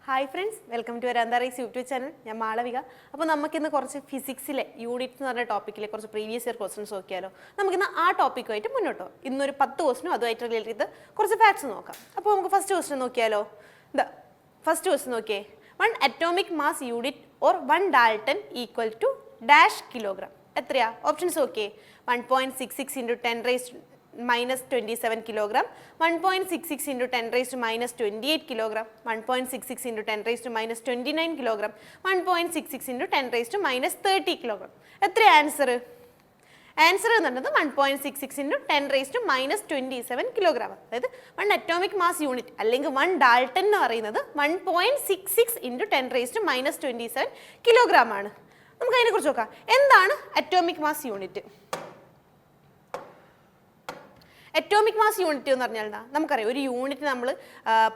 Hi friends, welcome to വരാന്താറൈസ് YouTube channel. ഞാൻ മാളവിക. അപ്പോൾ നമുക്കിന്ന് കുറച്ച് ഫിസിക്സിലെ യൂണിറ്റ് എന്ന് പറഞ്ഞ ടോപ്പിക്കിലെ കുറച്ച് പ്രീവിയസ് ഇയർ ക്വസ്റ്റൻസ് നോക്കിയാലോ. നമുക്കിന്ന് ആ ടോപ്പിക്കുമായിട്ട് മുന്നോട്ടോ. ഇന്നൊരു 10 ക്വസ്റ്റനും അതുമായിട്ട് റിലേറ്റ് ചെയ്ത് കുറച്ച് ഫാക്ട്സ് നോക്കാം. അപ്പോൾ നമുക്ക് ഫസ്റ്റ് ക്വസ്റ്റൻ നോക്കിയാലോ. ഫസ്റ്റ് ക്വസ്റ്റൻ നോക്കിയേ. 1 atomic mass unit or 1 dalton equal to dash kilogram. എത്രയാ? ഓപ്ഷൻസ് നോക്കിയേ. 1.66 × 10⁻⁻27 kilogram, 1.66 × 10⁻⁻28 kilogram, 1.66 × 10⁻⁻29 kilogram, 1.66 × 10⁻⁻30 kilogram. എത്ര ആൻസർ? ആൻസർ എന്ന് പറയുന്നത് 1.66 × 10⁻⁻27 കിലോഗ്രാം. അതായത് 1 അറ്റോമിക് മാസ് യൂണിറ്റ് അല്ലെങ്കിൽ 1 ഡാൾട്ടൺ എന്ന് പറയുന്നത് 1.66 × 10⁻⁻27 കിലോഗ്രാം ആണ്. നമുക്ക് അതിനെക്കുറിച്ച് നോക്കാം. എന്താണ് atomic mass unit? Atomic mass unit എന്ന് പറഞ്ഞാൽ എന്താ? നമുക്കറിയാം, ഒരു യൂണിറ്റ് നമ്മൾ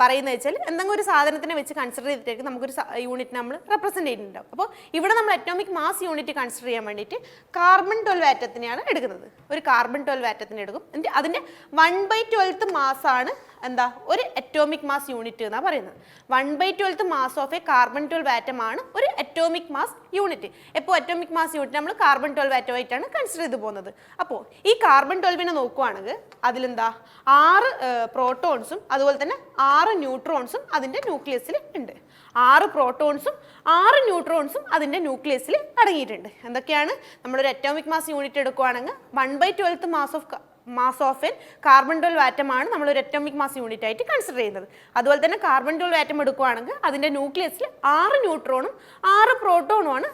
പറയുന്നത് വെച്ചാൽ എന്തെങ്കിലും ഒരു സാധനത്തിനെ വെച്ച് കൺസിഡർ ചെയ്തിട്ടായിരിക്കും നമുക്കൊരു യൂണിറ്റ് നമ്മൾ റെപ്രസെൻറ്റ് ചെയ്യുന്നുണ്ടാവും. അപ്പോൾ ഇവിടെ നമ്മൾ അറ്റോമിക് മാസ് യൂണിറ്റ് കൺസിഡർ ചെയ്യാൻ വേണ്ടിയിട്ട് കാർബൺ 12 ആറ്റത്തിനെയാണ് എടുക്കുന്നത്. ഒരു കാർബൺ 12 ആറ്റത്തിനെ എടുക്കും. എന്നിട്ട് അതിൻ്റെ 1/12 മാസാണ് എന്താ ഒരു അറ്റോമിക് മാസ് യൂണിറ്റ് എന്നാണ് പറയുന്നത്. 1/12 മാസ് ഓഫ് എ കാർബൺ 12 ആറ്റമാണ് ഒരു അറ്റോമിക് മാസ് യൂണിറ്റ്. എപ്പോൾ അറ്റോമിക് മാസ് യൂണിറ്റ് നമ്മൾ കാർബൺ 12 ആറ്റമായിട്ടാണ് കൺസിഡർ ചെയ്ത് പോകുന്നത്. അപ്പോൾ ഈ കാർബൺ 12നെ നോക്കുകയാണെങ്കിൽ അതിലെന്താ 6 പ്രോട്ടോൺസും അതുപോലെ തന്നെ 6 ന്യൂട്രോൺസും അതിൻ്റെ ന്യൂക്ലിയസിൽ ഉണ്ട്. 6 പ്രോട്ടോൺസും 6 ന്യൂട്രോൺസും അതിൻ്റെ ന്യൂക്ലിയസിൽ അടങ്ങിയിട്ടുണ്ട്. എന്തൊക്കെയാണ്? നമ്മളൊരു അറ്റോമിക് മാസ് യൂണിറ്റ് എടുക്കുകയാണെങ്കിൽ 1/12 മാസ് ഓഫ് എൻ കാർബൺ 12 ആറ്റമാണ് നമ്മളൊരു അറ്റോമിക് മാസ് യൂണിറ്റ് ആയിട്ട് കൺസിഡർ ചെയ്യുന്നത്. അതുപോലെ തന്നെ കാർബൺ 12 ആറ്റം എടുക്കുകയാണെങ്കിൽ അതിൻ്റെ ന്യൂക്ലിയസിൽ 6 ന്യൂട്രോണും 6 പ്രോട്ടോണുമാണ്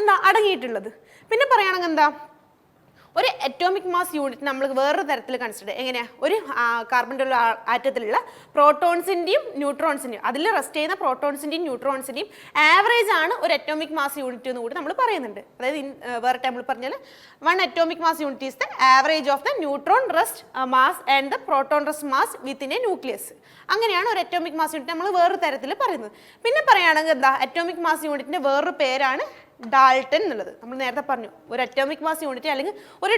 എന്താ അടങ്ങിയിട്ടുള്ളത്. പിന്നെ പറയുകയാണെങ്കിൽ എന്താ, ഒരു അറ്റോമിക് മാസ് യൂണിറ്റ് നമ്മൾ വേറൊരു തരത്തിൽ കൺസിഡർ എങ്ങനെയാണ്? ഒരു കാർബൺ 12 ആറ്റത്തിലുള്ള പ്രോട്ടോൺസിൻ്റെയും ന്യൂട്രോൺസിൻ്റെയും അതിൽ റെസ്റ്റ് ചെയ്യുന്ന പ്രോട്ടോൺസിൻ്റെയും ന്യൂട്രോൺസിൻ്റെയും ആവറേജ് ആണ് ഒരു അറ്റോമിക് മാസ് യൂണിറ്റ് എന്ന് കൂടി നമ്മൾ പറയുന്നുണ്ട്. അതായത് വേറെ നമ്മൾ പറഞ്ഞാൽ 1 atomic mass unit is the average of the neutron rest mass and the proton rest mass within A nucleus. അങ്ങനെയാണ് ഒരു അറ്റോമിക് മാസ് യൂണിറ്റ് നമ്മൾ വേറൊരു തരത്തിൽ പറയുന്നത്. പിന്നെ പറയുകയാണെങ്കിൽ എന്താ, അറ്റോമിക് മാസ് യൂണിറ്റിൻ്റെ വേറൊരു പേരാണ് ഡാൾട്ടൺ എന്നുള്ളത്. നമ്മൾ നേരത്തെ പറഞ്ഞു ഒരു അറ്റോമിക് മാസ് യൂണിറ്റ് അല്ലെങ്കിൽ ഒരു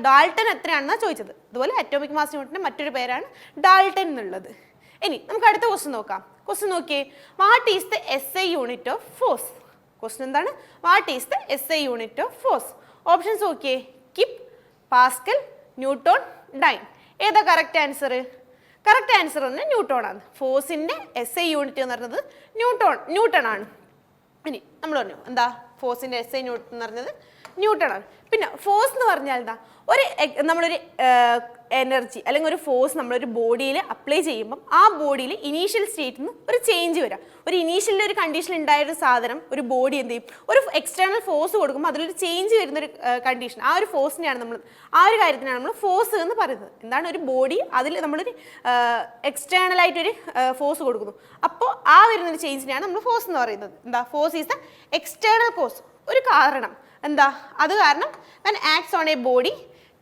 ഡാൾട്ടൺ എത്രയാണെന്നാണ് ചോദിച്ചത്. അതുപോലെ അറ്റോമിക് മാസ് യൂണിറ്റിൻ്റെ മറ്റൊരു പേരാണ് ഡാൾട്ടൺ എന്നുള്ളത്. ഇനി നമുക്ക് അടുത്ത ക്വസ്റ്റ്യൻ നോക്കാം. ക്വസ്റ്റ്യൻ നോക്കിയേ. What is the SI unit of force? Question എന്താണ്? What is the SI unit of force? Options നോക്കിയേ. Kip, pascal, newton, dyne. ഏതാ കറക്റ്റ് ആൻസർ? കറക്റ്റ് ആൻസർ തന്നെ ന്യൂട്ടൺ ആണ്. ഫോഴ്സിൻ്റെ SI യൂണിറ്റ് എന്ന് പറയുന്നത് ന്യൂട്ടൺ ആണ്. ഇനി നമ്മൾ പറഞ്ഞു എന്താ, ഫോഴ്സിൻ്റെ SI യൂണിറ്റ് എന്ന് പറഞ്ഞത് ന്യൂട്ടൺ ആണ്. പിന്നെ ഫോഴ്സ് എന്ന് പറഞ്ഞാൽ എന്താ, നമ്മളൊരു എനർജി അല്ലെങ്കിൽ ഒരു ഫോഴ്സ് നമ്മളൊരു ബോഡിയിൽ അപ്ലൈ ചെയ്യുമ്പം ആ ബോഡിയിൽ ഇനീഷ്യൽ സ്റ്റേറ്റിൽ നിന്ന് ഒരു ചേഞ്ച് വരാം. ഒരു ഇനീഷ്യലിൽ ഒരു കണ്ടീഷൻ ഉണ്ടായൊരു സാധനം ഒരു ബോഡി എന്ത് ചെയ്യും, ഒരു എക്സ്റ്റേണൽ ഫോഴ്സ് കൊടുക്കുമ്പോൾ അതിലൊരു ചേഞ്ച് വരുന്നൊരു കണ്ടീഷൻ, ആ ഒരു ഫോഴ്സിനെയാണ് നമ്മൾ, ആ ഒരു കാര്യത്തിനാണ് നമ്മൾ ഫോഴ്സ് എന്ന് പറയുന്നത്. എന്താണ്? ഒരു ബോഡി അതിൽ നമ്മളൊരു എക്സ്റ്റേണലായിട്ടൊരു ഫോഴ്സ് കൊടുക്കുന്നു. അപ്പോൾ ആ വരുന്നൊരു ചേഞ്ചിനെയാണ് നമ്മൾ ഫോഴ്സ് എന്ന് പറയുന്നത്. എന്താ? Force is the external cos, ഒരു കാരണം. എന്താ? അത് കാരണം when acts on a body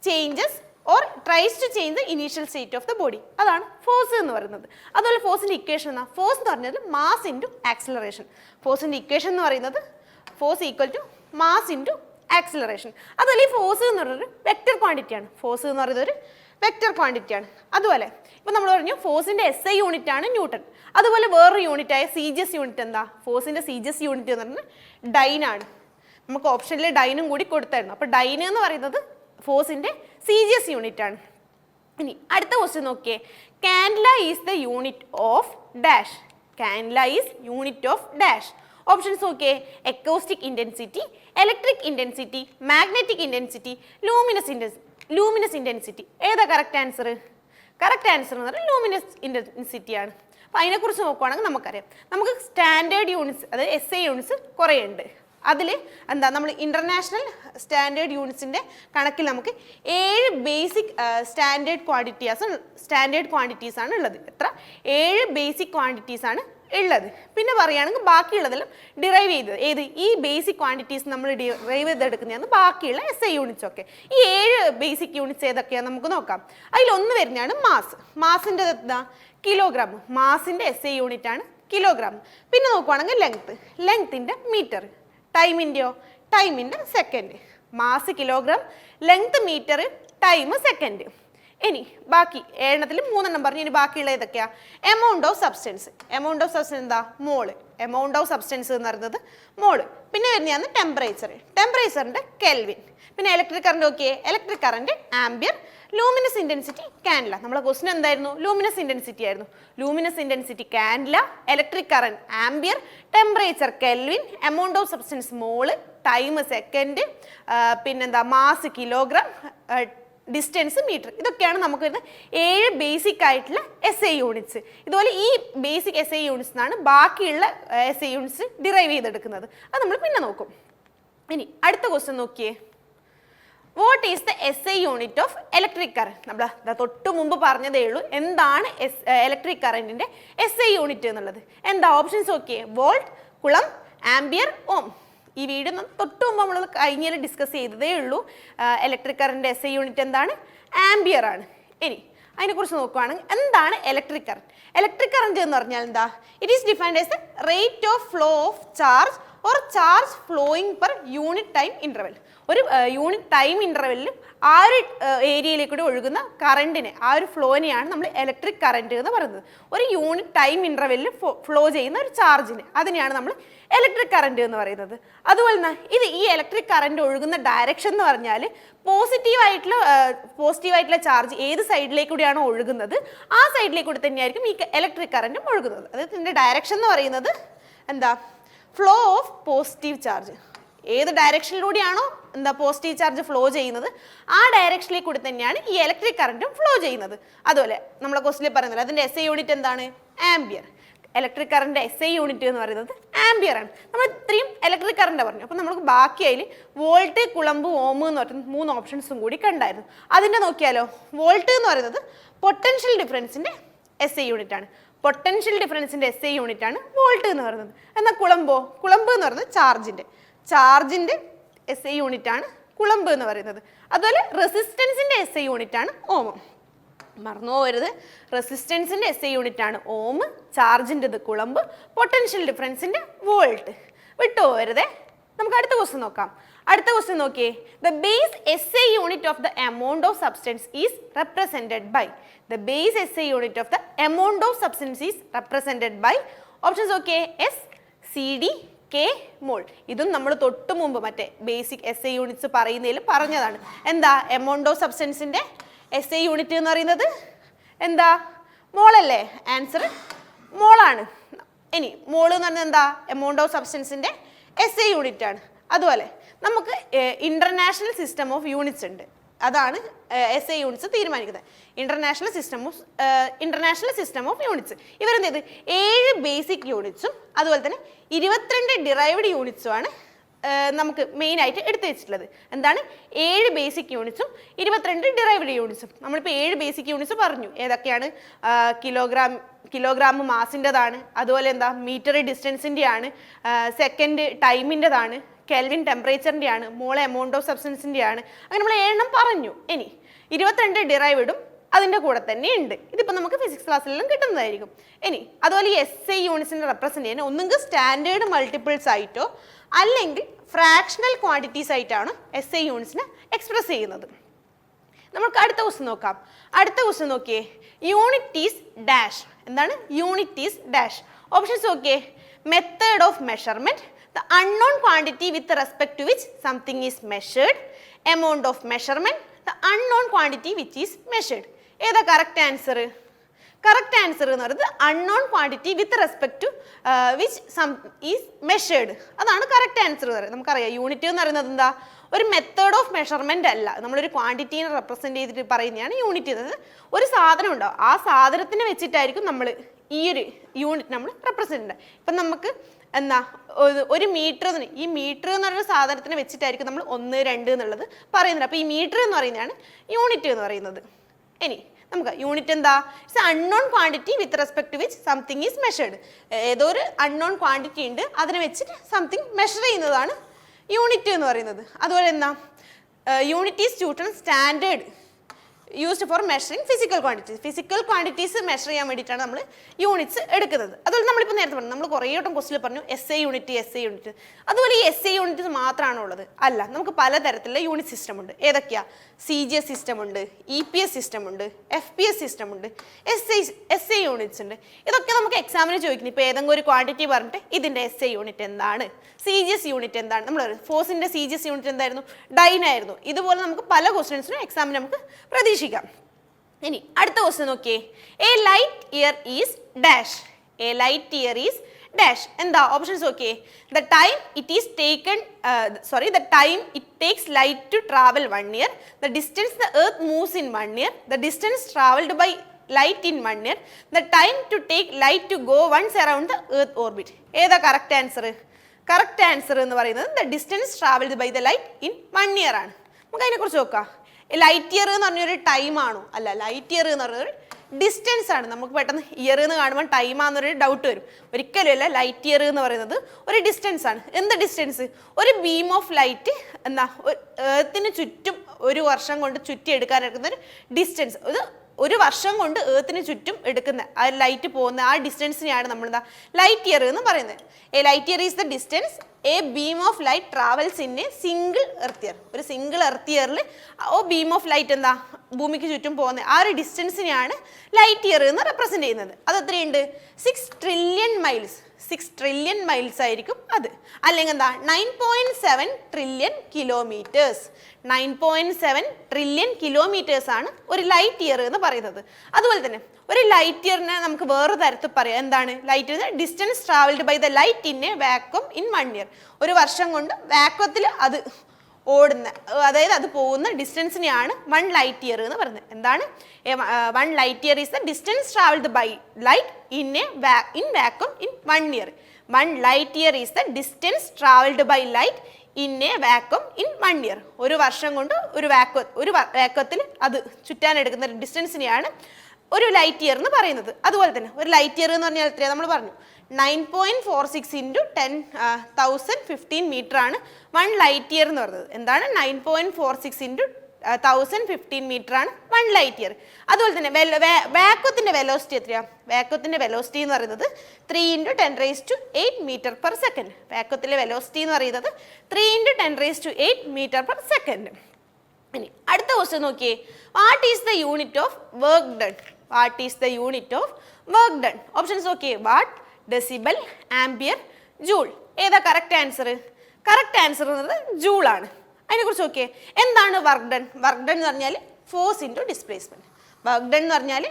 changes or tries to change the initial state of the body, അതാണ് ഫോഴ്സ് എന്ന് പറയുന്നത്. അതുപോലെ ഫോഴ്സിൻ്റെ ഇക്വേഷൻ എന്നാ, ഫോഴ്സ് എന്ന് പറഞ്ഞാൽ മാസ് ഇൻറ്റു ആക്സിലറേഷൻ. ഫോഴ്സിൻ്റെ ഇക്വേഷൻ എന്ന് പറയുന്നത് force equal to mass into acceleration. അതുപോലെ ഈ ഫോഴ്സ് എന്ന് പറയുന്നത് വെക്റ്റർ ക്വാണ്ടിറ്റിയാണ്. ഫോഴ്സ് എന്ന് പറയുന്നത് ഒരു വെക്റ്റർ ക്വാണ്ടിറ്റിയാണ്. അതുപോലെ ഇപ്പം നമ്മൾ പറഞ്ഞു ഫോഴ്സിൻ്റെ SI യൂണിറ്റ് ആണ് ന്യൂട്ടൺ. അതുപോലെ വേറൊരു യൂണിറ്റായ CGS യൂണിറ്റ് എന്താ? ഫോഴ്സിൻ്റെ CGS യൂണിറ്റ് എന്ന് പറയുന്നത് ഡൈനാണ്. നമുക്ക് ഓപ്ഷനിൽ ഡൈനും കൂടി കൊടുത്തായിരുന്നു. അപ്പോൾ ഡൈൻ എന്ന് പറയുന്നത് ഫോഴ്സിൻ്റെ CGS യൂണിറ്റ് ആണ്. ഇനി അടുത്ത ക്വസ്റ്റ്യൻ നോക്കിയേ. Candela is the unit of dash. Candela is unit of dash. Options നോക്കിയേ. Acoustic intensity, electric intensity, magnetic intensity, luminous intensity. ഏതാ കറക്റ്റ് ആൻസർ? കറക്റ്റ് ആൻസർ എന്ന് പറഞ്ഞാൽ ലൂമിനസ് ഇൻറ്റൻസിറ്റിയാണ്. അപ്പോൾ അതിനെക്കുറിച്ച് നോക്കുകയാണെങ്കിൽ നമുക്കറിയാം, നമുക്ക് സ്റ്റാൻഡേർഡ് യൂണിറ്റ്സ് അതായത് SI യൂണിറ്റ്സ് കുറേ ഉണ്ട്. അതിൽ എന്താ, നമ്മൾ ഇൻ്റർനാഷണൽ സ്റ്റാൻഡേർഡ് യൂണിറ്റ്സിൻ്റെ കണക്കിൽ നമുക്ക് 7 ബേസിക് സ്റ്റാൻഡേർഡ് ക്വാണ്ടിറ്റീസ് ആണ് ഉള്ളത്. എത്ര? 7 ബേസിക് ക്വാണ്ടിറ്റീസ് ആണ് ഉള്ളത്. പിന്നെ പറയുകയാണെങ്കിൽ ബാക്കിയുള്ളതെല്ലാം ഡിറൈവ് ചെയ്തത് ഏത്, ഈ ബേസിക് ക്വാണ്ടിറ്റീസ് നമ്മൾ ഡിറൈവ് ചെയ്തെടുക്കുന്നതാണ് ബാക്കിയുള്ള SI യൂണിറ്റ്സ് ഒക്കെ. ഈ 7 ബേസിക് യൂണിറ്റ്സ് ഏതൊക്കെയാണെന്ന് നമുക്ക് നോക്കാം. അതിലൊന്ന് വരുന്നതാണ് മാസ്. മാസിൻ്റെ എന്താ? കിലോഗ്രാം. മാസിൻ്റെ SI യൂണിറ്റ് ആണ് കിലോഗ്രാം. പിന്നെ നോക്കുവാണെങ്കിൽ ലെങ്ത്തിൻ്റെ മീറ്റർ. ടൈമിൻ്റെ second. Mass kilogram, length metre, time second. ഇനി ബാക്കി 7 3 പറഞ്ഞു. ഇനി ബാക്കിയുള്ള ഏതൊക്കെയാ? Amount of substance. Amount of substance എന്താ? മോള്. എമൗണ്ട് ഓഫ് സബ്സ്റ്റൻസ് എന്ന് പറയുന്നത് മോള്. പിന്നെ വരുന്നതാണ് ടെമ്പറേച്ചർ. ടെമ്പറേച്ചറിന്റെ കെൽവിൻ. പിന്നെ ഇലക്ട്രിക് കറണ്ട് നോക്കിയേ. Electric current ampere. Luminous intensity Candela. നമ്മളെ ക്വസ്റ്റൻ എന്തായിരുന്നു? ലൂമിനസ് ഇന്റൻസിറ്റി ആയിരുന്നു. Luminous intensity Candela, electric current ampere, temperature kelvin, amount of substance മോള്, ടൈം സെക്കൻഡ്, പിന്നെന്താ മാസ് കിലോഗ്രാം, ഡിസ്റ്റൻസ് മീറ്റർ. ഇതൊക്കെയാണ് നമുക്ക് വരുന്ന 7 ബേസിക് ആയിട്ടുള്ള SI യൂണിറ്റ്സ്. ഇതുപോലെ ഈ ബേസിക് SI യൂണിറ്റ്സ് എന്നാണ് ബാക്കിയുള്ള SI യൂണിറ്റ്സ് ഡിറൈവ് ചെയ്തെടുക്കുന്നത്. അത് നമ്മൾ പിന്നെ നോക്കും. ഇനി അടുത്ത ക്വസ്റ്റ്യൻ നോക്കിയേ. What is the SI unit of electric current? നമ്മൾ തൊട്ട് മുമ്പ് പറഞ്ഞതേ ഉള്ളൂ എന്താണ് ഇലക്ട്രിക് കറണ്ടിന്റെ SI യൂണിറ്റ് എന്നുള്ളത്. എന്താ ഓപ്ഷൻസ് നോക്കിയേ. വോൾട്ട്, കുളം, ആംബിയർ, ഓം. ഈ വീഡിയോ തൊട്ട് മുമ്പ് നമ്മൾ കഴിഞ്ഞാൽ ഡിസ്കസ് ചെയ്തതേ ഉള്ളൂ. ഇലക്ട്രിക് കറണ്ട് SI യൂണിറ്റ് എന്താണ്? ആംബിയർ ആണ്. ഇനി അതിനെക്കുറിച്ച് നോക്കുകയാണെങ്കിൽ എന്താണ് ഇലക്ട്രിക് കറണ്ട്? ഇലക്ട്രിക് കറണ്ട് എന്ന് പറഞ്ഞാൽ എന്താ? It is defined as the rate of flow of charge or charge flowing per unit time interval. ഒരു യൂണിറ്റ് ടൈം ഇൻ്റർവെല്ലിൽ ആ ഒരു ഏരിയയിലേക്കൂടി ഒഴുകുന്ന കറണ്ടിനെ, ആ ഒരു ഫ്ലോനെയാണ് നമ്മൾ ഇലക്ട്രിക് കറണ്ട് എന്ന് പറയുന്നത്. ഒരു യൂണിറ്റ് ടൈം ഇൻ്റർവെല്ലിൽ ഫ്ലോ ചെയ്യുന്ന ഒരു ചാർജിന്, അതിനെയാണ് നമ്മൾ ഇലക്ട്രിക് കറണ്ട് എന്ന് പറയുന്നത്. അതുപോലെ തന്നെ ഈ ഇലക്ട്രിക് കറണ്ട് ഒഴുകുന്ന ഡയറക്ഷൻ എന്ന് പറഞ്ഞാൽ പോസിറ്റീവായിട്ടുള്ള ചാർജ് ഏത് സൈഡിലേക്കൂടിയാണോ ഒഴുകുന്നത് ആ സൈഡിലേക്കൂടി തന്നെയായിരിക്കും ഈ ഇലക്ട്രിക് കറണ്ടും ഒഴുകുന്നത്. അതായത് ഇതിൻ്റെ ഡയറക്ഷൻ എന്ന് പറയുന്നത് എന്താ? Flow of positive charge. ഏത് ഡയറക്ഷനിലൂടെയാണോ പോസിറ്റീവ് ചാർജ് ഫ്ലോ ചെയ്യുന്നത് ആ ഡയറക്ഷനിലേക്ക് കൂടി തന്നെയാണ് ഈ ഇലക്ട്രിക് കറണ്ടും ഫ്ലോ ചെയ്യുന്നത്. അതുപോലെ നമ്മളെ ക്വസ്റ്റിൽ പറയുന്നത് അതിൻ്റെ SI യൂണിറ്റ് എന്താണ്? Ampere. Electric current SI unit എന്ന് പറയുന്നത് ആംബിയർ ആണ്. നമ്മൾ ഇത്രയും ഇലക്ട്രിക് കറണ്ട് പറഞ്ഞു. അപ്പോൾ നമുക്ക് ബാക്കി അതിൽ വോൾട്ട്, കുളമ്പ്, ഓം എന്ന് പറയുന്ന 3 ഓപ്ഷൻസും കൂടി കണ്ടായിരുന്നു. അതിൻ്റെ നോക്കിയാലോ. വോൾട്ട് എന്ന് പറയുന്നത് പൊട്ടൻഷ്യൽ ഡിഫറൻസിൻ്റെ SI യൂണിറ്റ് ആണ്. പൊട്ടൻഷ്യൽ ഡിഫറൻസിൻ്റെ SI യൂണിറ്റ് ആണ് വോൾട്ട് എന്ന് പറയുന്നത്. എന്നാൽ കുളമ്പ് എന്ന് പറയുന്നത് ചാർജിൻ്റെ SI യൂണിറ്റ് ആണ് കുളമ്പ് എന്ന് പറയുന്നത്. അതുപോലെ റെസിസ്റ്റൻസിൻ്റെ SI യൂണിറ്റ് ആണ് ഓം. മറന്നു പോകരുത്. റെസിസ്റ്റൻസിൻ്റെ SI യൂണിറ്റ് ആണ് ഓം, ചാർജിൻ്റെത് കുളമ്പ്, പൊട്ടൻഷ്യൽ ഡിഫറൻസിൻ്റെ വോൾട്ട്. വിട്ടുപോകരുതേ. നമുക്ക് അടുത്ത ക്വസ്റ്റ്യൻ നോക്കാം. അടുത്ത ക്വസ്റ്റ്യൻ നോക്കിയേ. The base SI unit of the amount of substance is represented by. The base SI unit of the amount of substance is represented by. Options okay. S, CD, K, mole. ഇതും നമ്മൾ തൊട്ട് മുമ്പ് മറ്റേ basic SI units പറയുന്നതിൽ പറഞ്ഞതാണ്. എന്താ amount of സബ്സ്റ്റൻസിൻ്റെ SI unit എന്ന് പറയുന്നത്? എന്താ? മോളല്ലേ? ആൻസർ മോളാണ്. ഇനി മോള് എന്ന് പറഞ്ഞാൽ എന്താ? എമൗണ്ട് ഓഫ് സബ്സ്റ്റൻസിൻ്റെ SI യൂണിറ്റ് ആണ്. അതുപോലെ നമുക്ക് ഇൻ്റർനാഷണൽ സിസ്റ്റം ഓഫ് യൂണിറ്റ്സ് ഉണ്ട്. അതാണ് SI യൂണിറ്റ്സ് തീരുമാനിക്കുന്നത്. International system of units. ഇവരെന്ത് ചെയ്ത് 7 ബേസിക് യൂണിറ്റ്സും അതുപോലെ തന്നെ 22 ഡിറൈവ്ഡ് യൂണിറ്റ്സുമാണ് നമുക്ക് മെയിനായിട്ട് എടുത്തു വെച്ചിട്ടുള്ളത്. എന്താണ്? 7 ബേസിക് യൂണിറ്റ്സും 22 ഡിറൈവ്ഡ് യൂണിറ്റ്സും. നമ്മളിപ്പോൾ 7 ബേസിക് യൂണിറ്റ്സ് പറഞ്ഞു. ഏതൊക്കെയാണ്? കിലോഗ്രാം മാസിൻ്റെതാണ്. അതുപോലെ എന്താ? മീറ്റർ ഡിസ്റ്റൻസിൻ്റെ ആണ്. സെക്കൻഡ് ടൈമിൻ്റെതാണ്. കെൽവിൻ ടെമ്പറേച്ചറിൻ്റെ ആണ്. മോൾ എമൗണ്ട് ഓഫ് സബ്സ്റ്റൻസിൻ്റെ ആണ്. അങ്ങനെ നമ്മൾ 7 പറഞ്ഞു. ഇനി 22 ഡിറൈവ്ഡും അതിൻ്റെ കൂടെ തന്നെ ഉണ്ട്. ഇതിപ്പോൾ നമുക്ക് ഫിസിക്സ് ക്ലാസ്സിലെല്ലാം കിട്ടുന്നതായിരിക്കും. ഇനി അതുപോലെ ഈ SI യൂണിറ്റ്സിനെ റെപ്രസെൻറ്റ് ചെയ്യാൻ ഒന്നുകിൽ സ്റ്റാൻഡേർഡ് മൾട്ടിപ്പിൾസ് ആയിട്ടോ അല്ലെങ്കിൽ ഫ്രാക്ഷണൽ ക്വാണ്ടിറ്റീസ് ആയിട്ടാണ് SI യൂണിറ്റ്സിനെ എക്സ്പ്രസ് ചെയ്യുന്നത്. നമുക്ക് അടുത്ത ക്വസ്റ്റ്യൻ നോക്കാം. അടുത്ത ക്വസ്റ്റ്യൻ നോക്കിയേ. Unit is dash. എന്താണ്? Unit is dash. ഓപ്ഷൻസ് നോക്കിയേ. Method of measurement, the unknown quantity with respect to which something is measured, amount of measurement, the unknown quantity which is measured. ഏതാ correct answer? Correct answer എന്ന് പറയുന്നത് unknown quantity with respect to which some is measured. അതാണ് correct answer എന്ന് പറയുന്നത്. നമുക്കറിയാം unit എന്ന് പറയുന്നത് എന്താ? ഒരു മെത്തേഡ് ഓഫ് മെഷർമെൻ്റ് അല്ല. നമ്മളൊരു ക്വാണ്ടിറ്റീനെ റെപ്രസെൻറ്റ് ചെയ്തിട്ട് പറയുന്നതാണ് യൂണിറ്റ് എന്നത്. ഒരു സാധനം ഉണ്ടാവും, ആ സാധനത്തിനെ വെച്ചിട്ടായിരിക്കും നമ്മൾ ഈ ഒരു യൂണിറ്റ് നമ്മൾ റെപ്രസെൻറ്റ് ചെയ്യുന്നത്. ഇപ്പം നമുക്ക് എന്താ ഒരു മീറ്റർ, ഈ മീറ്റർ എന്ന് പറയുന്ന സാധനത്തിനെ വെച്ചിട്ടായിരിക്കും നമ്മൾ 1, 2 എന്നുള്ളത് പറയുന്നത്. അപ്പോൾ ഈ മീറ്റർ എന്ന് പറയുന്നതാണ് യൂണിറ്റ് എന്ന് പറയുന്നത്. ഇനി നമുക്ക് യൂണിറ്റ് എന്താ? It's unknown quantity with respect to which something is measured. ഏതോ ഒരു അൺനോൺ ക്വാണ്ടിറ്റി ഉണ്ട്, അതിനെ വെച്ചിട്ട് സംതിങ് മെഷർ ചെയ്യുന്നതാണ് യൂണിറ്റ് എന്ന് പറയുന്നത്. അതുപോലെ എന്താ? Unit is to ton standard used for measuring physical quantities. Physical quantities measure ചെയ്യാൻ വേണ്ടിയിട്ടാണ് നമ്മൾ യൂണിറ്റ്സ് എടുക്കുന്നത്. അതുപോലെ നമ്മളിപ്പോൾ നേരത്തെ പറഞ്ഞു, നമ്മൾ കുറേ വട്ടം ക്വസ്റ്റിൽ പറഞ്ഞു SI യൂണിറ്റ്. അതുപോലെ ഈ SI യൂണിറ്റ് മാത്രമാണോ ഉള്ളത്? അല്ല, നമുക്ക് പലതരത്തിലുള്ള യൂണിറ്റ് സിസ്റ്റം ഉണ്ട്. ഏതൊക്കെയാ? CGS സിസ്റ്റം ഉണ്ട്, EPS സിസ്റ്റം ഉണ്ട്, FPS സിസ്റ്റം ഉണ്ട്, SI യൂണിറ്റ്സ് ഉണ്ട്. ഇതൊക്കെ നമുക്ക് എക്സാമിന് ചോദിക്കുന്നു. ഇപ്പോൾ ഏതെങ്കിലും ഒരു ക്വാണ്ടിറ്റി പറഞ്ഞിട്ട് ഇതിൻ്റെ SI യൂണിറ്റ് എന്താണ്, CGS യൂണിറ്റ് എന്താണ്? നമ്മൾ ഫോഴ്സിൻ്റെ CGS യൂണിറ്റ് എന്തായിരുന്നു? ഡൈനായിരുന്നു. ഇതുപോലെ നമുക്ക് പല ക്വസ്റ്റ്യൻസിനും എക്സാമിന് നമുക്ക് പ്രതീക്ഷിക്കാം. ഇനി അടുത്ത ക്വസ്റ്റ്യൻ നോക്കിയേ. A light year is dash. A light year is dash. എന്താ ഓപ്ഷൻസ് നോക്കിയേ. The time it takes light to travel 1 year. The distance the earth moves in 1 year. The distance travelled by light in 1 year. The time to take light to go once around the earth orbit. ഏതാ correct answer? Correct answer എന്ന് പറയുന്നത് the distance travelled by the light in 1 year ആണ്. നമുക്ക് അതിനെക്കുറിച്ച് നോക്കാം. Light year എന്ന് പറഞ്ഞൊരു time ആണോ? അല്ല, ലൈറ്റ് ഇയർ എന്ന് പറഞ്ഞൊരു ഡിസ്റ്റൻസ് ആണ്. നമുക്ക് പെട്ടെന്ന് ഇയർ എന്ന് കാണുമ്പോൾ ടൈം ആണെന്നൊരു ഡൗട്ട് വരും. ഒരിക്കലും അല്ല, ലൈറ്റ് ഇയർ എന്ന് പറയുന്നത് ഒരു ഡിസ്റ്റൻസ് ആണ്. എന്ത് ഡിസ്റ്റൻസ്? ഒരു ബീം ഓഫ് ലൈറ്റ് എന്താ എർത്തിന് ചുറ്റും 1 വർഷം കൊണ്ട് ചുറ്റി എടുക്കാനെടുക്കുന്ന ഒരു ഡിസ്റ്റൻസ്. ഒരു വർഷം കൊണ്ട് എർത്തിന് ചുറ്റും എടുക്കുന്ന ആ ലൈറ്റ് പോകുന്ന ആ ഡിസ്റ്റൻസിനെയാണ് നമ്മൾ എന്താ ലൈറ്റ് ഇയർ എന്ന് പറയുന്നത്. A light year is the distance A beam of light travels in A single earth year. ഒരു സിംഗിൾ എർത്ത് ഇയറിൽ ഓ ബീം ഓഫ് ലൈറ്റ് എന്താ ഭൂമിക്ക് ചുറ്റും പോകുന്ന ആ ഒരു ഡിസ്റ്റൻസിനെയാണ് ലൈറ്റ് ഇയർ എന്ന് റെപ്രസെൻറ്റ് ചെയ്യുന്നത്. അത് എത്രയുണ്ട്? 6 trillion miles. 6 trillion miles ആയിരിക്കും അത്. അല്ലെങ്കിൽ എന്താ 9.7 trillion kilometers. 9.7 trillion kilometers ആണ് ഒരു ലൈറ്റ് ഇയർ എന്ന് പറയുന്നത്. അതുപോലെ തന്നെ ഒരു ലൈറ്റ് ഇയറിനെ നമുക്ക് വേറൊരു തരത്തിൽ പറയാം. എന്താണ് light year? Distance travelled by the light in a vacuum in 1 year. ഒരു വർഷം കൊണ്ട് വാക്വത്തിൽ അത് ഓടുന്ന, അതായത് അത് പോകുന്ന ഡിസ്റ്റൻസിനെയാണ് 1 light year എന്ന് പറയുന്നത്. എന്താണ്? 1 light year is the distance traveled by light in vacuum in 1 year. 1 light year is the distance traveled by light in a vacuum in 1 year. ഒരു വർഷം കൊണ്ട് ഒരു വാക്വത്തിൽ അത് ചുറ്റാനെടുക്കുന്ന ഡിസ്റ്റൻസിനെയാണ് ഒരു ലൈറ്റ് ഇയർ എന്ന് പറയുന്നത്. അതുപോലെ തന്നെ ഒരു ലൈറ്റ് ഇയർ എന്ന് പറഞ്ഞാൽ എത്രയാണ്? നമ്മൾ പറഞ്ഞു 9.46 into 10,015 മീറ്റർ ആണ് 1 ലൈറ്റ് ഇയർ എന്ന് പറയുന്നത്. എന്താണ്? 9.46 into 1015 മീറ്റർ ആണ് 1 ലൈറ്റ് ഇയർ. അതുപോലെ തന്നെ വാക്വത്തിൻ്റെ വെലോസിറ്റി എത്രയാണ്? വാക്വത്തിൻ്റെ വെലോസിറ്റി എന്ന് പറയുന്നത് 3 into 10⁸8 മീറ്റർ പെർ സെക്കൻഡ്. വാക്വത്തിലെ വെലോസിറ്റി എന്ന് പറയുന്നത് 3 into 10⁸8 മീറ്റർ പെർ സെക്കൻഡ്. ഇനി അടുത്ത ക്വസ്റ്റ്യൻ നോക്കിയേ. What is the unit of work done? What is the unit of work done? Options നോക്കിയേ. Watt, decibel, ampere, joule. ഏതാ കറക്റ്റ് ആൻസർ? കറക്റ്റ് ആൻസർ എന്നത് joule ആണ്. അതിനെക്കുറിച്ച് നോക്കിയേ. എന്താണ് വർക്ക് ഡൺ? വർക്ക് ഡൺ എന്ന് പറഞ്ഞാൽ force into displacement. Work done എന്ന് പറഞ്ഞാൽ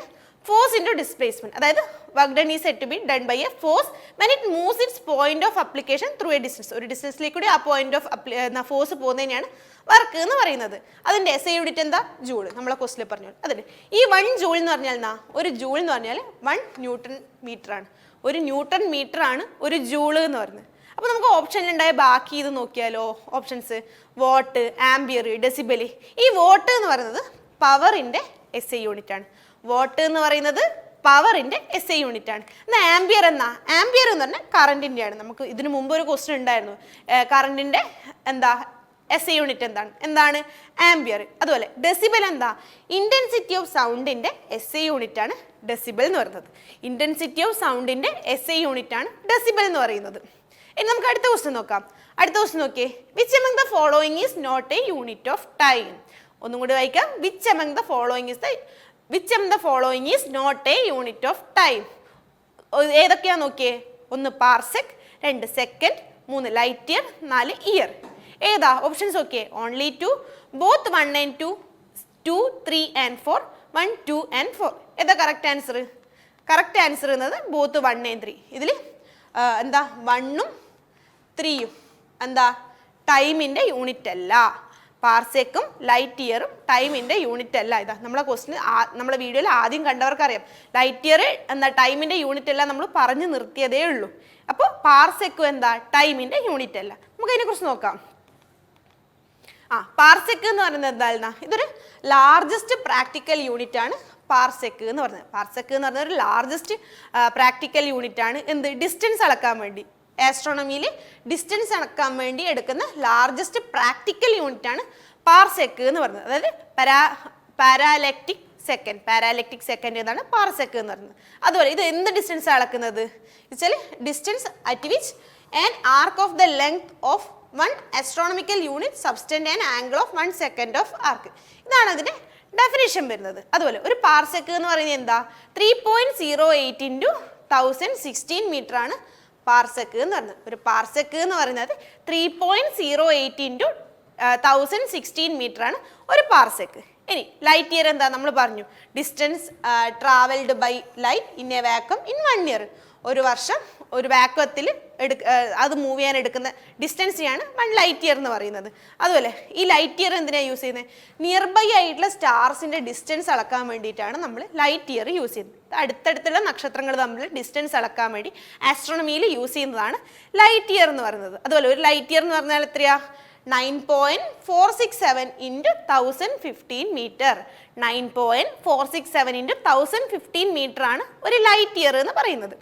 ഫോഴ്സ് ഇൻറ്റു ഡിസ്പ്ലേസ്മെൻറ്റ്. അതായത് work done is said to be done by a force when it moves its point of application through a distance. ഒരു ഡിസ്റ്റൻസിലേക്ക് കൂടി ആ point of force പോകുന്നതിനാണ് work എന്ന് പറയുന്നത്. അതിൻ്റെ SI യൂണിറ്റ് എന്താ? ജൂൾ. നമ്മളെ ക്വസ്റ്റിൽ പറഞ്ഞു. അതിന് ഈ 1 ജൂൾ എന്ന് പറഞ്ഞാൽ എന്നാ? ഒരു ജൂൾ എന്ന് പറഞ്ഞാൽ 1 ന്യൂട്ടൺ മീറ്റർ ആണ്. ഒരു ന്യൂട്ടൺ മീറ്റർ ആണ് ഒരു ജൂൾ എന്ന് പറയുന്നത്. അപ്പോൾ നമുക്ക് ഓപ്ഷനിലുണ്ടായ ബാക്കി ഇത് നോക്കിയാലോ? Options what, ampere, decibel. ഈ വാട്ട് എന്ന് പറയുന്നത് പവറിൻ്റെ SI യൂണിറ്റ് ആണ്. വാട്ട് എന്ന് പറയുന്നത് പവറിൻ്റെ SI യൂണിറ്റ് ആണ്. എന്നാൽ ആംബിയർ എന്നാ? ആംബിയർ എന്ന് പറഞ്ഞാൽ കറണ്ടിൻ്റെ ആണ്. നമുക്ക് ഇതിനു മുമ്പ് ഒരു ക്വസ്റ്റ്യൻ ഉണ്ടായിരുന്നു. കറണ്ടിൻ്റെ എന്താ SI യൂണിറ്റ് എന്താണ്? ആംബിയർ. അതുപോലെ ഡെസിബൽ എന്താ? ഇൻറ്റൻസിറ്റി ഓഫ് സൗണ്ടിൻ്റെ SI യൂണിറ്റ് ആണ് ഡെസിബൽ എന്ന് പറയുന്നത്. ഇൻറ്റൻസിറ്റി ഓഫ് സൗണ്ടിൻ്റെ SI യൂണിറ്റ് ആണ് ഡെസിബൽ എന്ന് പറയുന്നത്. ഇനി നമുക്ക് അടുത്ത ക്വസ്റ്റ്യൻ നോക്കാം. അടുത്ത ക്വസ്റ്റ്യൻ നോക്കിയേ. Which among the following is not a unit of time? ഒന്നും കൂടി വായിക്കാം. Which among the following is not a unit of time? ഏതൊക്കെയാ നോക്കിയേ? 1 parsec, 2 second, 3 light year, 4 year. ഏതാ options? Okay. Only 2, both 1 and 2, 2, 3 and 4, 1, 2 and 4. ഏതാ correct answer? Correct answer എന്നത് both 1 and 3. ഇതിൽ എന്താ 1ഉം 3ഉം എന്താ ടൈമിൻ്റെ യൂണിറ്റ് അല്ല. പാർസെക്കും ലൈറ്റ് ഇയറും ടൈമിൻ്റെ യൂണിറ്റ് അല്ല. ഇതാ നമ്മളെ ക്വസ്റ്റിന് നമ്മളെ വീഡിയോയിൽ ആദ്യം കണ്ടവർക്കറിയാം. ലൈറ്റ് ഇയർ എന്താ ടൈമിൻ്റെ യൂണിറ്റ് അല്ല, നമ്മൾ പറഞ്ഞു നിർത്തിയതേ ഉള്ളൂ. അപ്പോൾ പാർസെക്കും എന്താ ടൈമിൻ്റെ യൂണിറ്റ് അല്ല. നമുക്ക് അതിനെക്കുറിച്ച് നോക്കാം. പാർസെക്ക് എന്ന് പറയുന്നത് എന്താ? ഇതൊരു ലാർജസ്റ്റ് പ്രാക്ടിക്കൽ യൂണിറ്റ് ആണ് പാർസെക്ക് എന്ന് പറയുന്നത്. പാർസെക്ക് എന്ന് പറയുന്നത് ഒരു ലാർജസ്റ്റ് പ്രാക്ടിക്കൽ യൂണിറ്റ് ആണ്. എന്ത്? ഡിസ്റ്റൻസ് അളക്കാൻ വേണ്ടി, ആസ്ട്രോണമിയിൽ ഡിസ്റ്റൻസ് അളക്കാൻ വേണ്ടി എടുക്കുന്ന ലാർജസ്റ്റ് പ്രാക്ടിക്കൽ യൂണിറ്റ് ആണ് പാർസെക്ക് എന്ന് പറയുന്നത്. അതായത് പാരാലക്റ്റിക് സെക്കൻഡ് എന്നാണ് പാർസെക്ക് എന്ന് പറയുന്നത്. അതുപോലെ ഇത് എന്ത് ഡിസ്റ്റൻസ് അളക്കുന്നത് വെച്ചാൽ distance at which an arc of the length of 1 astronomical unit subtend an angle of 1 second of arc. ഇതാണ് അതിൻ്റെ ഡെഫിനേഷൻ വരുന്നത്. അതുപോലെ ഒരു പാർസെക്ക് എന്ന് പറയുന്നത് എന്താ 3.08 ഇൻറ്റു 1016 മീറ്റർ ആണ് പാർസെക്ക് എന്ന് പറയുന്നത്. ഒരു പാർസെക്ക് എന്ന് പറയുന്നത് 3.08 ഇൻറ്റു 1016 മീറ്റർ ആണ് ഒരു പാർസെക്ക്. ഇനി ലൈറ്റ് ഇയർ എന്താ നമ്മൾ പറഞ്ഞു, distance travelled by light in a vacuum in 1 year. ഒരു വർഷം ഒരു വാക്വത്തിൽ അത് മൂവ് ചെയ്യാൻ എടുക്കുന്ന ഡിസ്റ്റൻസിനെയാണ് 1 ലൈറ്റ് ഇയർ എന്ന് പറയുന്നത്. അതുപോലെ ഈ ലൈറ്റ് ഇയർ എന്തിനാണ് യൂസ് ചെയ്യുന്നത്, നിയർ ബൈ ആയിട്ടുള്ള സ്റ്റാർസിൻ്റെ ഡിസ്റ്റൻസ് അളക്കാൻ വേണ്ടിയിട്ടാണ് നമ്മൾ ലൈറ്റ് ഇയർ യൂസ് ചെയ്യുന്നത്. അടുത്തടുത്തുള്ള നക്ഷത്രങ്ങൾ തമ്മിൽ ഡിസ്റ്റൻസ് അളക്കാൻ വേണ്ടി ആസ്ട്രോണമിയിൽ യൂസ് ചെയ്യുന്നതാണ് ലൈറ്റ് ഇയർ എന്ന് പറയുന്നത്. അതുപോലെ ഒരു ലൈറ്റ് ഇയർ എന്ന് പറഞ്ഞാൽ എത്രയാ 9.467 ഇൻറ്റു 1015 മീറ്റർ. 9.467 ഇൻറ്റു 1015 മീറ്റർ ആണ് ഒരു ലൈറ്റ് ഇയർ എന്ന് പറയുന്നത്.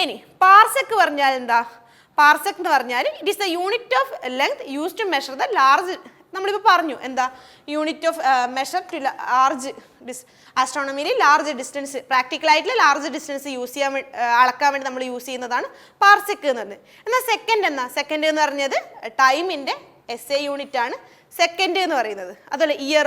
ഇനി പാർസെക്ക് പറഞ്ഞാൽ എന്താ, പാർസെക്ക് എന്ന് പറഞ്ഞാൽ it is the unit of length use to measure the large. നമ്മളിപ്പോൾ പറഞ്ഞു എന്താ unit of measure to large ആസ്ട്രോണമിയിൽ ലാർജ് ഡിസ്റ്റൻസ്, പ്രാക്ടിക്കലായിട്ടുള്ള ലാർജ് ഡിസ്റ്റൻസ് യൂസ് ചെയ്യാൻ അളക്കാൻ വേണ്ടി നമ്മൾ യൂസ് ചെയ്യുന്നതാണ് പാർസെക്ക് എന്ന് പറയുന്നത്. എന്നാൽ സെക്കൻഡ് എന്ന് പറഞ്ഞത് ടൈമിൻ്റെ SI യൂണിറ്റ് ആണ് സെക്കൻഡ് എന്ന് പറയുന്നത്. അതുപോലെ ഇയർ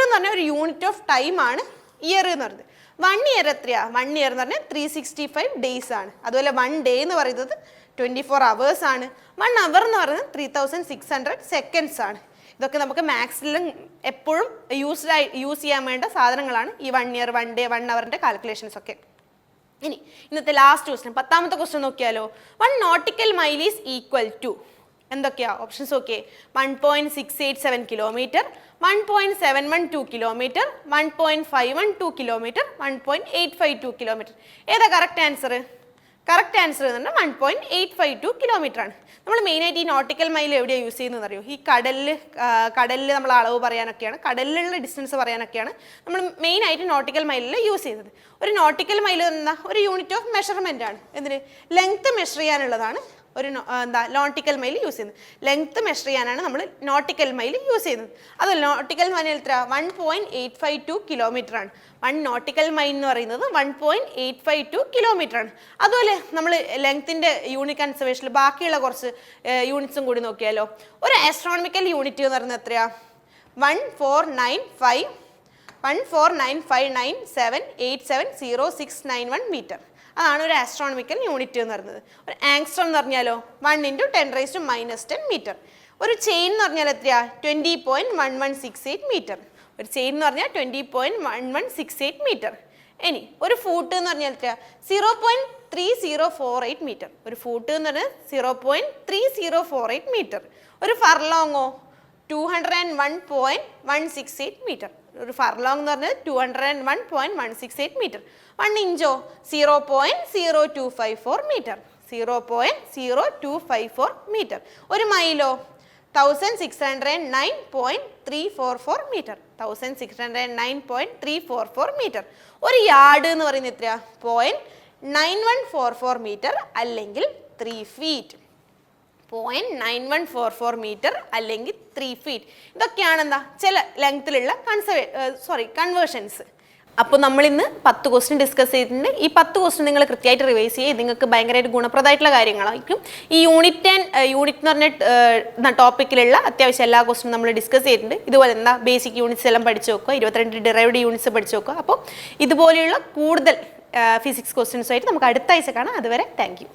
എന്ന് പറഞ്ഞാൽ ഒരു യൂണിറ്റ് ഓഫ് ടൈം ആണ് ഇയർ എന്ന് പറയുന്നത്. 1 ഇയർ എത്രയാ, 1 ഇയർ എന്ന് പറഞ്ഞാൽ 365 ഡേയ്സ് ആണ്. അതുപോലെ 1 ഡേ എന്ന് പറയുന്നത് 24 അവേഴ്സ് ആണ്. 1 അവർ എന്ന് പറയുന്നത് 3600 സെക്കൻഡ്സ് ആണ്. ഇതൊക്കെ നമുക്ക് മാത്സിലും എപ്പോഴും യൂസ് ചെയ്യാൻ വേണ്ട സാധനങ്ങളാണ് ഈ 1 ഇയർ 1 ഡേ 1 അവറിൻ്റെ കാൽക്കുലേഷൻസ് ഒക്കെ. ഇനി ഇന്നത്തെ ലാസ്റ്റ് ക്വസ്റ്റ്യൻ 10ാമത്തെ ക്വസ്റ്റ്യൻ നോക്കിയാലോ. 1 nautical mile is equal to എന്തൊക്കെയാ options okay 1.687 kilometre, 1.712 kilometre, 1.512 kilometre, 1.852 kilometre. ഏതാ കറക്റ്റ് ആൻസർ? കറക്റ്റ് ആൻസർ എന്ന് പറഞ്ഞാൽ 1.852 കിലോമീറ്റർ ആണ്. നമ്മൾ മെയിനായിട്ട് ഈ നോട്ടിക്കൽ മൈൽ എവിടെയാണ് യൂസ് ചെയ്യുന്നത് അറിയോ, ഈ കടലിൽ നമ്മൾ അളവ് പറയാനൊക്കെയാണ്, കടലിലുള്ള ഡിസ്റ്റൻസ് പറയാനൊക്കെയാണ് നമ്മൾ മെയിനായിട്ട് നോട്ടിക്കൽ മൈലിൽ യൂസ് ചെയ്യുന്നത്. ഒരു നോട്ടിക്കൽ മൈൽ എന്താ ഒരു യൂണിറ്റ് ഓഫ് മെഷർമെൻ്റ് ആണ്. എന്തിന് ലെങ്ത് മെഷർ ചെയ്യാനുള്ളതാണ് ഒരു നോട്ടിക്കൽ മൈൽ യൂസ് ചെയ്യുന്നത്. ലെങ്ത് മെഷർ ചെയ്യാനാണ് നമ്മൾ നോട്ടിക്കൽ മൈൽ യൂസ് ചെയ്യുന്നത്. അതുപോലെ നോട്ടിക്കൽ മൈൽ എത്ര 1.852 കിലോമീറ്റർ ആണ്. 1 നോട്ടിക്കൽ മൈൽ എന്ന് പറയുന്നത് 1.852 കിലോമീറ്റർ ആണ്. അതുപോലെ നമ്മൾ ലെങ്ത്തിൻ്റെ യൂണിറ്റ് കൺസർവേഷനിൽ ബാക്കിയുള്ള കുറച്ച് യൂണിറ്റ്സും കൂടി നോക്കിയാലോ. ഒരു ആസ്ട്രോണമിക്കൽ യൂണിറ്റ് എന്ന് പറയുന്നത് എത്രയാ 14959787069 മീറ്റർ. അതാണ് ഒരു ആസ്ട്രോണമിക്കൽ യൂണിറ്റ് എന്ന് പറയുന്നത്. ഒരു ആങ്സ്ട്രോം എന്ന് പറഞ്ഞാലോ 1 × 10⁻⁻10 മീറ്റർ. ഒരു ചെയിൻ എന്ന് പറഞ്ഞാൽ എത്രയാ 20.1168 മീറ്റർ. ഒരു ചെയിൻ എന്ന് പറഞ്ഞാൽ 20.1168 മീറ്റർ. ഇനി ഒരു ഫൂട്ട് എന്ന് പറഞ്ഞാൽ എത്രയാ 0.3048 മീറ്റർ. ഒരു ഫൂട്ട് എന്ന് പറഞ്ഞാൽ 0.3048 മീറ്റർ. ഒരു ഫർലോങ്ങോ 201.168 മീറ്റർ. ഒരു ഫർലോങ് എന്ന് പറഞ്ഞാൽ 201.168 മീറ്റർ. 1 ഇഞ്ചോ 0.0254 മീറ്റർ. 0.0254 മീറ്റർ. ഒരു മൈലോ 1609.344 മീറ്റർ. 1609.344 മീറ്റർ. ഒരു യാർഡ് എന്ന് പറയുന്നത് എത്രയാ 0.9144 മീറ്റർ അല്ലെങ്കിൽ 3 ഫീറ്റ്. 0.9144 മീറ്റർ അല്ലെങ്കിൽ 3 ഫീറ്റ്. ഇതൊക്കെയാണ് എന്താ ചില ലെങ്ത്തിലുള്ള കൺവേർഷൻസ്. അപ്പോൾ നമ്മളിന്ന് 10 ക്വസ്റ്റ്യൻ ഡിസ്കസ് ചെയ്തിട്ടുണ്ട്. ഈ 10 ക്വസ്റ്റ്യൻ നിങ്ങൾ കൃത്യമായിട്ട് റിവൈസ് ചെയ്യുക. നിങ്ങൾക്ക് ഭയങ്കരമായിട്ട് ഗുണപ്രദമായിട്ടുള്ള കാര്യങ്ങളായിരിക്കും. ഈ യൂണിറ്റ് എന്ന് പറഞ്ഞ ടോപ്പിക്കിലുള്ള അത്യാവശ്യം എല്ലാ ക്വസ്റ്റ്യനും നമ്മൾ ഡിസ്കസ് ചെയ്തിട്ടുണ്ട്. ഇതുപോലെ എന്താ ബേസിക് യൂണിറ്റ്സ് എല്ലാം പഠിച്ചു വെക്കുക, 22 ഡിറൈവ്ഡ് യൂണിറ്റ്സ് പഠിച്ചു വെക്കുക. അപ്പോൾ ഇതുപോലെയുള്ള കൂടുതൽ ഫിസിക്സ് ക്വസ്റ്റ്യൻസുമായിട്ട് നമുക്ക് അടുത്ത ആഴ്ച കാണാം. അതുവരെ താങ്ക് യു.